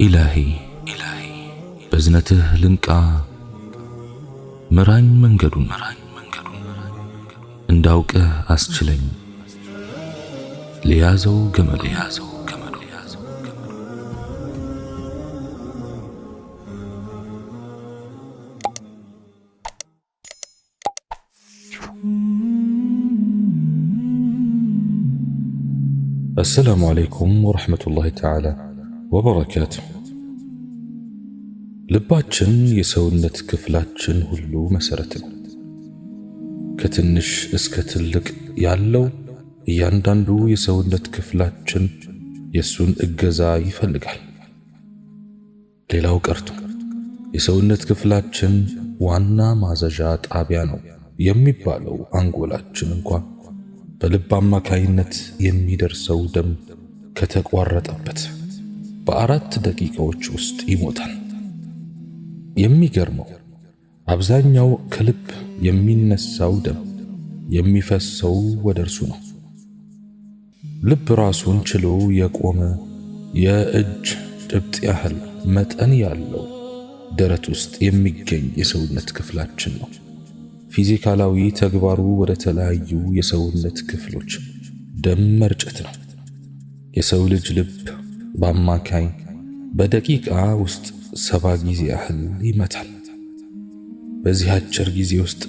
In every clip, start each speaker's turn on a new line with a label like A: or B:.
A: إلهي بزنته لنكا مران منجدون انداوك أسجلين ليازو جمل السلام عليكم ورحمة الله تعالى وبركاته ልባችን የሰውነት ክፍላችን ሁሉ መሰረት ነው። ከትንሽ እስከ ትልቅ ያለው እያንዳንዱ የሰውነት ክፍላችን የሱን እገዛ ይፈልጋል። ሌላው ቀርቶ የሰውነት ክፍላችን ዋና ማዘዣ ጣቢያ ነው የሚባለው አንጎላችን እንኳን በልብ አማካይነት የሚደርሰው ደም ከተቋረጠበት በአራት ደቂቃዎች ውስጥ ይሞታል። የሚገርመው አብዛኛው ከልብ የሚነሳው ደም የሚፈሰው ወደ እርሱ ነው። ልብ ራሱን ችሎ የቆመ የእጅ ጭብጥ ያህል መጠን ያለው ደረት ውስጥ የሚገኝ የሰውነት ክፍላችን ነው። ፊዚካላዊ ተግባሩ ወደ ተለያዩ የሰውነት ክፍሎች ደም መርጨት ነው። የሰው ልጅ ልብ በአማካይ በደቂቃ ውስጥ 70 ጊዜ ያህል ይመታል። በዚህ አጭር ጊዜ ውስጥ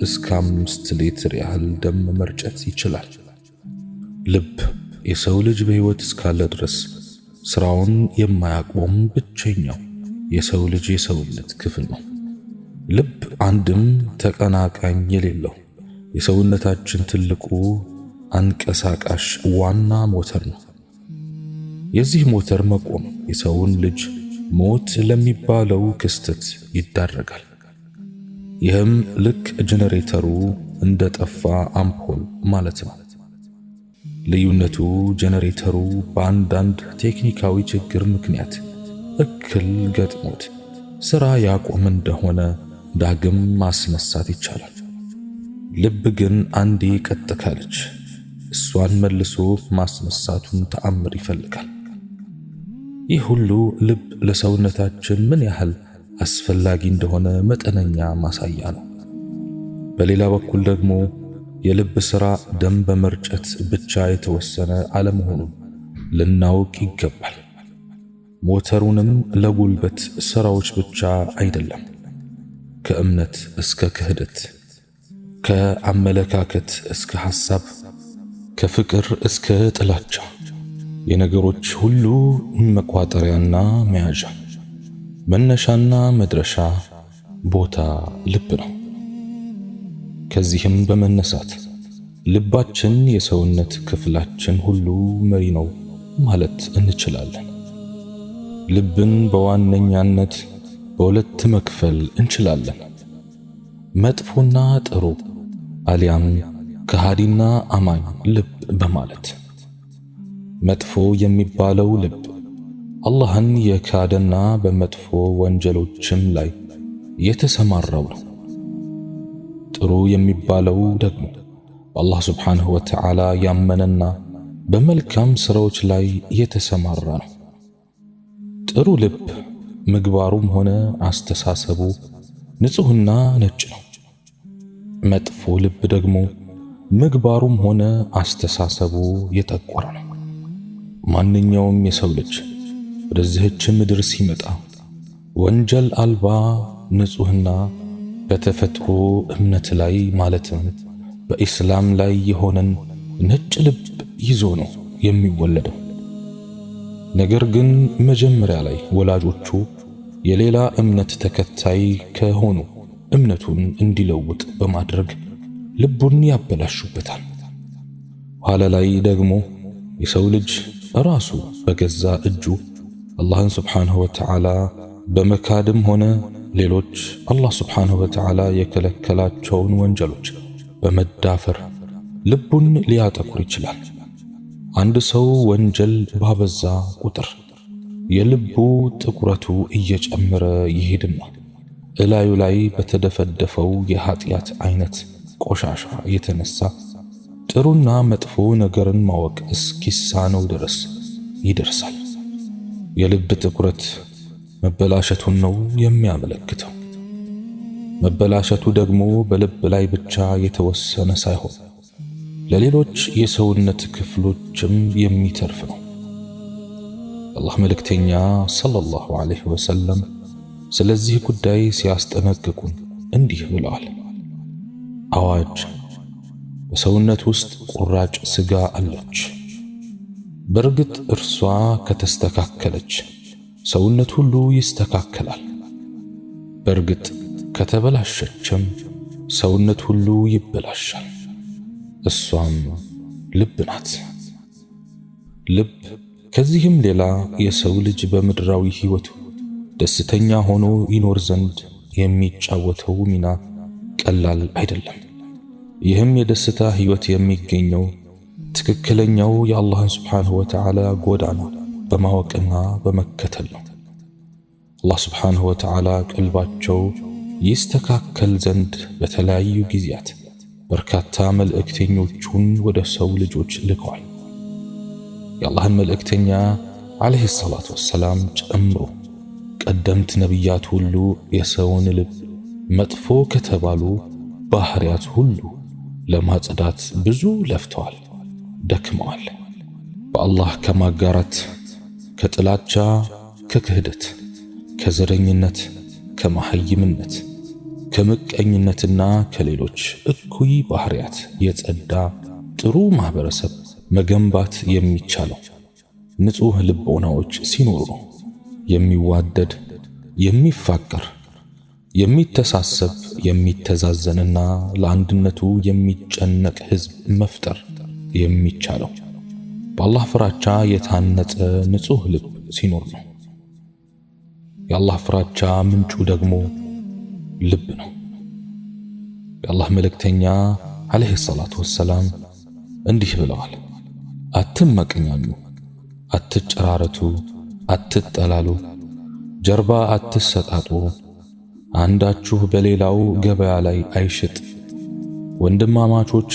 A: እስከ 5 ሊትር ያህል ደም መርጨት ይችላል። ልብ የሰው ልጅ በሕይወት እስካለ ድረስ ስራውን የማያቆም ብቸኛው የሰው ልጅ የሰውነት ክፍል ነው። ልብ አንድም ተቀናቃኝ የሌለው የሰውነታችን ትልቁ አንቀሳቃሽ ዋና ሞተር ነው። የዚህ ሞተር መቆም የሰውን ልጅ ሞት ለሚባለው ክስተት ይዳረጋል። ይህም ልክ ጄኔሬተሩ እንደጠፋ አምፖል ማለት ነው። ልዩነቱ ጄኔሬተሩ በአንዳንድ ቴክኒካዊ ችግር ምክንያት እክል ገጥሞት ስራ ያቆም እንደሆነ ዳግም ማስነሳት ይቻላል። ልብ ግን አንዴ ቀጥ ካለች እሷን መልሶ ማስነሳቱን ተአምር ይፈልጋል። ይህ ሁሉ ልብ ለሰውነታችን ምን ያህል አስፈላጊ እንደሆነ መጠነኛ ማሳያ ነው። በሌላ በኩል ደግሞ የልብ ስራ ደም በመርጨት ብቻ የተወሰነ አለመሆኑን ልናውቅ ይገባል። ሞተሩንም ለጉልበት ስራዎች ብቻ አይደለም፣ ከእምነት እስከ ክህደት፣ ከአመለካከት እስከ ሐሳብ፣ ከፍቅር እስከ ጥላቻ የነገሮች ሁሉ መቋጠሪያና መያዣ መነሻና መድረሻ ቦታ ልብ ነው። ከዚህም በመነሳት ልባችን የሰውነት ክፍላችን ሁሉ መሪ ነው ማለት እንችላለን። ልብን በዋነኛነት በሁለት መክፈል እንችላለን፣ መጥፎና ጥሩ አሊያም ከሃዲና አማኝ ልብ በማለት። መጥፎ የሚባለው ልብ አላህን የካደና በመጥፎ ወንጀሎችም ላይ የተሰማራው ነው። ጥሩ የሚባለው ደግሞ በአላህ ሱብሓነሁ ወተዓላ ያመነና በመልካም ስራዎች ላይ የተሰማራ ነው። ጥሩ ልብ ምግባሩም ሆነ አስተሳሰቡ ንጹህና ነጭ ነው። መጥፎ ልብ ደግሞ ምግባሩም ሆነ አስተሳሰቡ የጠቆረ ነው። ማንኛውም የሰው ልጅ ወደዚህች ምድር ሲመጣ ወንጀል አልባ ንጹህና በተፈጥሮ እምነት ላይ ማለትም በኢስላም ላይ የሆነን ነጭ ልብ ይዞ ነው የሚወለደው። ነገር ግን መጀመሪያ ላይ ወላጆቹ የሌላ እምነት ተከታይ ከሆኑ እምነቱን እንዲለውጥ በማድረግ ልቡን ያበላሹበታል። ኋላ ላይ ደግሞ የሰው ልጅ ራሱ በገዛ እጁ አላህን ሱብሓነሁ ወተዓላ በመካድም ሆነ ሌሎች አላህ ሱብሓነሁ ወተዓላ የከለከላቸውን ወንጀሎች በመዳፈር ልቡን ሊያጠቁር ይችላል። አንድ ሰው ወንጀል ባበዛ ቁጥር የልቡ ጥቁረቱ እየጨመረ ይሄድና እላዩ ላይ በተደፈደፈው የኃጢአት አይነት ቆሻሻ የተነሳ ጥሩና መጥፎ ነገርን ማወቅ እስኪሳነው ድረስ ይደርሳል። የልብ ጥቁረት መበላሸቱን ነው የሚያመለክተው። መበላሸቱ ደግሞ በልብ ላይ ብቻ የተወሰነ ሳይሆን ለሌሎች የሰውነት ክፍሎችም የሚተርፍ ነው። አላህ መልእክተኛ ሰለላሁ ዐለይሂ ወሰለም ስለዚህ ጉዳይ ሲያስጠነቅቁን እንዲህ ብለዋል። አዋጅ! በሰውነት ውስጥ ቁራጭ ስጋ አለች። በእርግጥ እርሷ ከተስተካከለች ሰውነት ሁሉ ይስተካከላል። በእርግጥ ከተበላሸችም ሰውነት ሁሉ ይበላሻል። እሷም ልብ ናት። ልብ ከዚህም ሌላ የሰው ልጅ በምድራዊ ሕይወቱ ደስተኛ ሆኖ ይኖር ዘንድ የሚጫወተው ሚና ቀላል አይደለም። ይህም የደስታ ሕይወት የሚገኘው ትክክለኛው የአላህን ሱብሓነሁ ወተዓላ ጎዳና በማወቅና በመከተል ነው። አላህ ሱብሓነሁ ወተዓላ ቀልባቸው ይስተካከል ዘንድ በተለያዩ ጊዜያት በርካታ መልእክተኞቹን ወደ ሰው ልጆች ልከዋል። የአላህን መልእክተኛ ዓለይሂ ሰላቱ ወሰላም ጨምሮ ቀደምት ነቢያት ሁሉ የሰውን ልብ መጥፎ ከተባሉ ባህሪያት ሁሉ ለማጽዳት ብዙ ለፍተዋል፣ ደክመዋል። በአላህ ከማጋራት፣ ከጥላቻ፣ ከክህደት፣ ከዘረኝነት፣ ከመሐይምነት፣ ከምቀኝነትና ከሌሎች እኩይ ባህሪያት የጸዳ ጥሩ ማህበረሰብ መገንባት የሚቻለው ንጹህ ልቦናዎች ሲኖሩ ነው። የሚዋደድ፣ የሚፋቀር፣ የሚተሳሰብ፣ የሚተዛዘንና ለአንድነቱ የሚጨነቅ ህዝብ መፍጠር የሚቻለው በአላህ ፍራቻ የታነጸ ንጹህ ልብ ሲኖር ነው። የአላህ ፍራቻ ምንጩ ደግሞ ልብ ነው። የአላህ መልእክተኛ ዓለይሂ ሰላቱ ወሰላም እንዲህ ብለዋል። አትመቅኛኙ፣ አትጨራረቱ፣ አትጠላሉ፣ ጀርባ አትሰጣጡ፣ አንዳችሁ በሌላው ገበያ ላይ አይሽጥ፣ ወንድማማቾች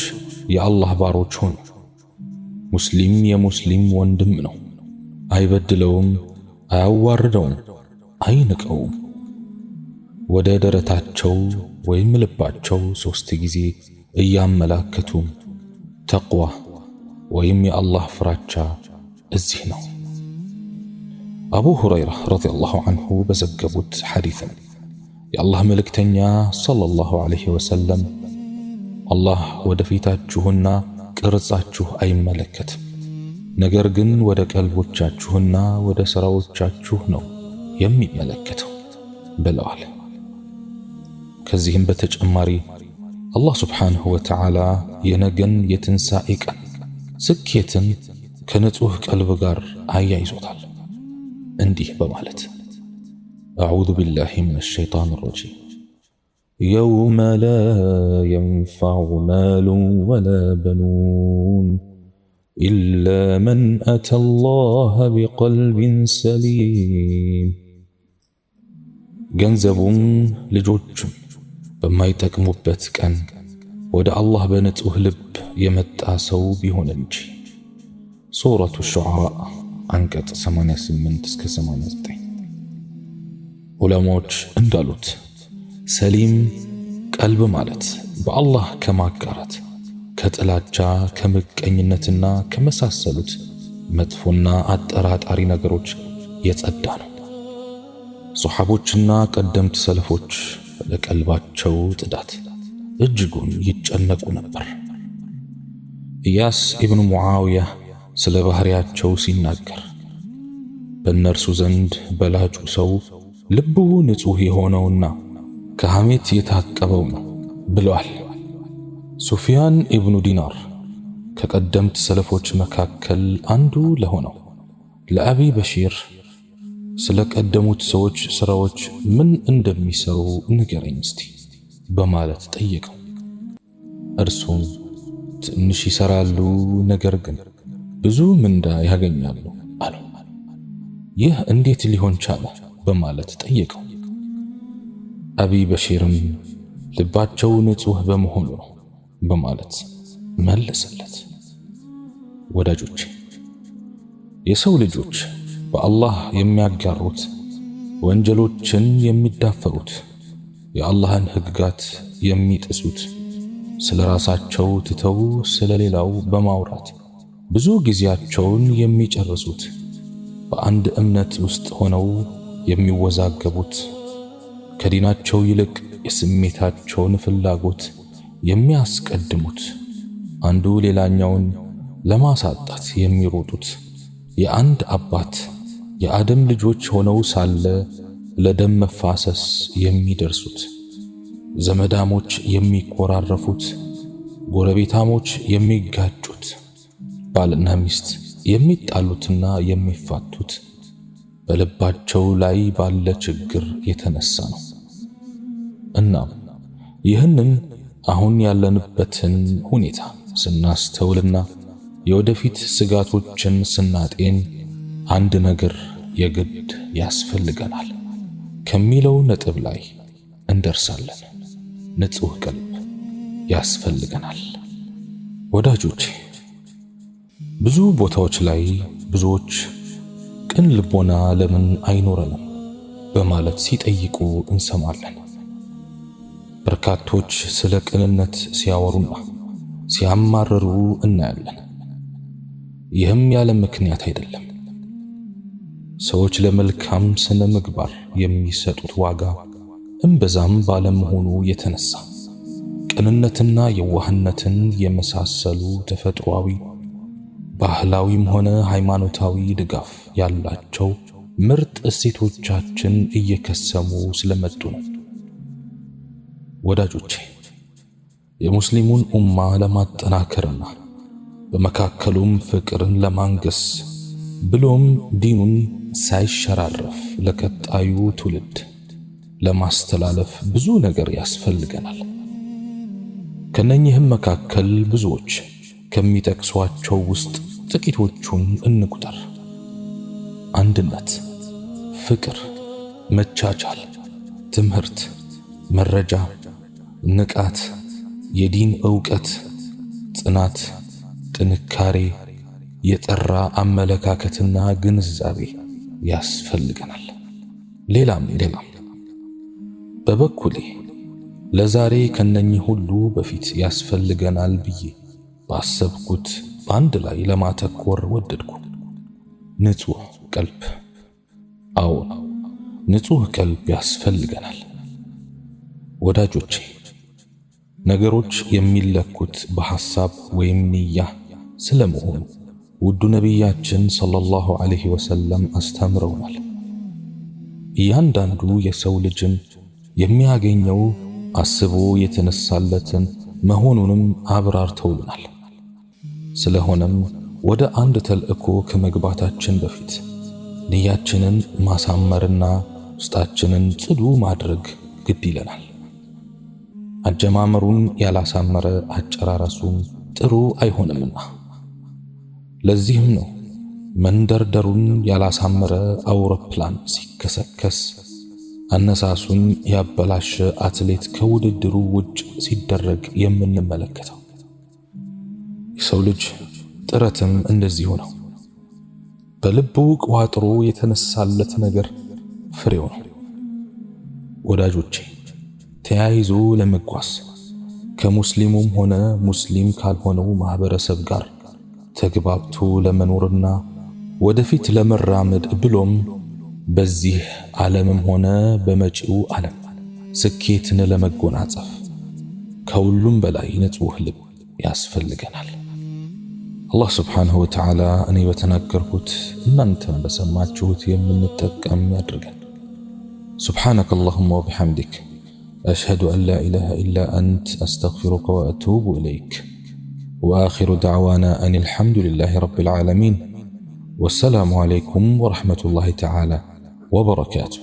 A: የአላህ ባሮች ሆኑ። ሙስሊም የሙስሊም ወንድም ነው፣ አይበድለውም፣ አያዋርደውም፣ አይንቀውም። ወደ ደረታቸው ወይም ልባቸው 3 ጊዜ እያመላከቱ ተቅዋ ወይም የአላህ ፍራቻ እዚህ ነው። አቡ ሁረይራ ረዲየላሁ ዐንሁ በዘገቡት ሐዲስ የአላህ መልእክተኛ ሰለላሁ ዐለይሂ ወሰለም አላህ ወደ ፊታችሁና ቅርጻችሁ አይመለከትም፣ ነገር ግን ወደ ቀልቦቻችሁና ወደ ሥራዎቻችሁ ነው የሚመለከተው ብለዋል። ከዚህም በተጨማሪ አላህ ሱብሓነሁ ወተዓላ የነገን የትንሣኤ ቀን ስኬትን ከንጹህ ቀልብ ጋር አያይዞታል እንዲህ በማለት አዑዙ ቢላሂ ሚነ ሸይጣን ረጂም የውመ ላ የንፈዑ ማሉን ወላ በኑን ኢላ መን አተ አላህ ቢቀልቢን ሰሊም። ገንዘቡም ልጆቹም በማይጠቅሙበት ቀን ወደ አላህ በንጹህ ልብ የመጣ ሰው ቢሆን እንጂ። ሱረቱ ሹዓራ አንቀጽ 88 እስከ 89። ዑለማዎች እንዳሉት ሰሊም ቀልብ ማለት በአላህ ከማጋራት፣ ከጥላቻ፣ ከምቀኝነትና ከመሳሰሉት መጥፎና አጠራጣሪ ነገሮች የጸዳ ነው። ሶሐቦችና ቀደምት ሰለፎች ለቀልባቸው ጽዳት እጅጉን ይጨነቁ ነበር። ኢያስ ኢብኑ ሙዓዊያ ስለ ባህሪያቸው ሲናገር በእነርሱ ዘንድ በላጩ ሰው ልቡ ንጹህ የሆነውና ከሐሜት የታቀበው ነው ብለዋል። ሱፊያን ኢብኑ ዲናር ከቀደምት ሰለፎች መካከል አንዱ ለሆነው ለአቢ በሺር ስለ ቀደሙት ሰዎች ሥራዎች ምን እንደሚሰሩ ንገረኝ እስቲ በማለት ጠየቀው። እርሱም ትንሽ ይሰራሉ፣ ነገር ግን ብዙ ምንዳ ያገኛሉ አለው። ይህ እንዴት ሊሆን ቻለ በማለት ጠየቀው። አቢ በሺርም ልባቸው ንጹህ በመሆኑ ነው በማለት መለሰለት። ወዳጆች፣ የሰው ልጆች በአላህ የሚያጋሩት ወንጀሎችን የሚዳፈሩት የአላህን ሕግጋት የሚጥሱት ስለራሳቸው ትተው ስለሌላው በማውራት ብዙ ጊዜያቸውን የሚጨርሱት በአንድ እምነት ውስጥ ሆነው የሚወዛገቡት ከዲናቸው ይልቅ የስሜታቸውን ፍላጎት የሚያስቀድሙት አንዱ ሌላኛውን ለማሳጣት የሚሮጡት የአንድ አባት የአደም ልጆች ሆነው ሳለ ለደም መፋሰስ የሚደርሱት ዘመዳሞች የሚቆራረፉት ጎረቤታሞች የሚጋጩት ባልና ሚስት የሚጣሉትና የሚፋቱት በልባቸው ላይ ባለ ችግር የተነሳ ነው። እናም ይህንን አሁን ያለንበትን ሁኔታ ስናስተውልና የወደፊት ስጋቶችን ስናጤን አንድ ነገር የግድ ያስፈልገናል ከሚለው ነጥብ ላይ እንደርሳለን። ንጹህ ቀልብ ያስፈልገናል። ወዳጆቼ ብዙ ቦታዎች ላይ ብዙዎች ቅን ልቦና ለምን አይኖረንም በማለት ሲጠይቁ እንሰማለን። በርካቶች ስለ ቅንነት ሲያወሩና ሲያማርሩ እናያለን። ይህም ያለ ምክንያት አይደለም። ሰዎች ለመልካም ስነ ምግባር የሚሰጡት ዋጋ እምብዛም ባለመሆኑ የተነሳ ቅንነትና የዋህነትን የመሳሰሉ ተፈጥሯዊ ባህላዊም ሆነ ሃይማኖታዊ ድጋፍ ያላቸው ምርጥ እሴቶቻችን እየከሰሙ ስለመጡ ነው። ወዳጆቼ የሙስሊሙን ኡማ ለማጠናከርና በመካከሉም ፍቅርን ለማንገስ ብሎም ዲኑን ሳይሸራረፍ ለቀጣዩ ትውልድ ለማስተላለፍ ብዙ ነገር ያስፈልገናል። ከነኚህም መካከል ብዙዎች ከሚጠቅሷቸው ውስጥ ጥቂቶቹን እንቁጠር። አንድነት፣ ፍቅር፣ መቻቻል፣ ትምህርት፣ መረጃ፣ ንቃት፣ የዲን ዕውቀት፣ ጽናት፣ ጥንካሬ፣ የጠራ አመለካከትና ግንዛቤ ያስፈልገናል። ሌላም በበኩሌ ለዛሬ ከነኚህ ሁሉ በፊት ያስፈልገናል ብዬ ባሰብኩት በአንድ ላይ ለማተኮር ወደድኩ። ንጹህ ቀልብ። አዎ ንጹህ ቀልብ ያስፈልገናል። ወዳጆቼ ነገሮች የሚለኩት በሐሳብ ወይም ንያ ስለመሆኑ ውዱ ነቢያችን ሰለላሁ ዐለይሂ ወሰለም አስተምረውናል። እያንዳንዱ የሰው ልጅም የሚያገኘው አስቦ የተነሳለትን መሆኑንም አብራርተውልናል። ስለሆነም ወደ አንድ ተልእኮ ከመግባታችን በፊት ንያችንን ማሳመርና ውስጣችንን ጽዱ ማድረግ ግድ ይለናል። አጀማመሩን ያላሳመረ አጨራረሱም ጥሩ አይሆንምና። ለዚህም ነው መንደርደሩን ያላሳመረ አውሮፕላን ሲከሰከስ አነሳሱን ያበላሸ አትሌት ከውድድሩ ውጭ ሲደረግ የምንመለከተው። የሰው ልጅ ጥረትም እንደዚሁ ነው። በልቡ ቋጥሮ የተነሳለት ነገር ፍሬው ነው። ወዳጆቼ ተያይዞ ለመጓዝ ከሙስሊሙም ሆነ ሙስሊም ካልሆነው ማህበረሰብ ጋር ተግባብቶ ለመኖርና ወደፊት ለመራመድ ብሎም በዚህ ዓለምም ሆነ በመጪው ዓለም ስኬትን ለመጎናጸፍ ከሁሉም በላይ ንጹህ ልብ ያስፈልገናል። አላህ ስብሓንሁ ወተዓላ እኔ በተናገርኩት እናንተም በሰማችሁት የምንጠቀም ያድርገን። سبحانك اللهم وبحمدك أشهد أن لا إله إلا أنت أستغفرك وأتوب إليك وآخر دعوانا أن الحمد لله رب العالمين والسلام عليكم ورحمة الله تعالى وبركاته.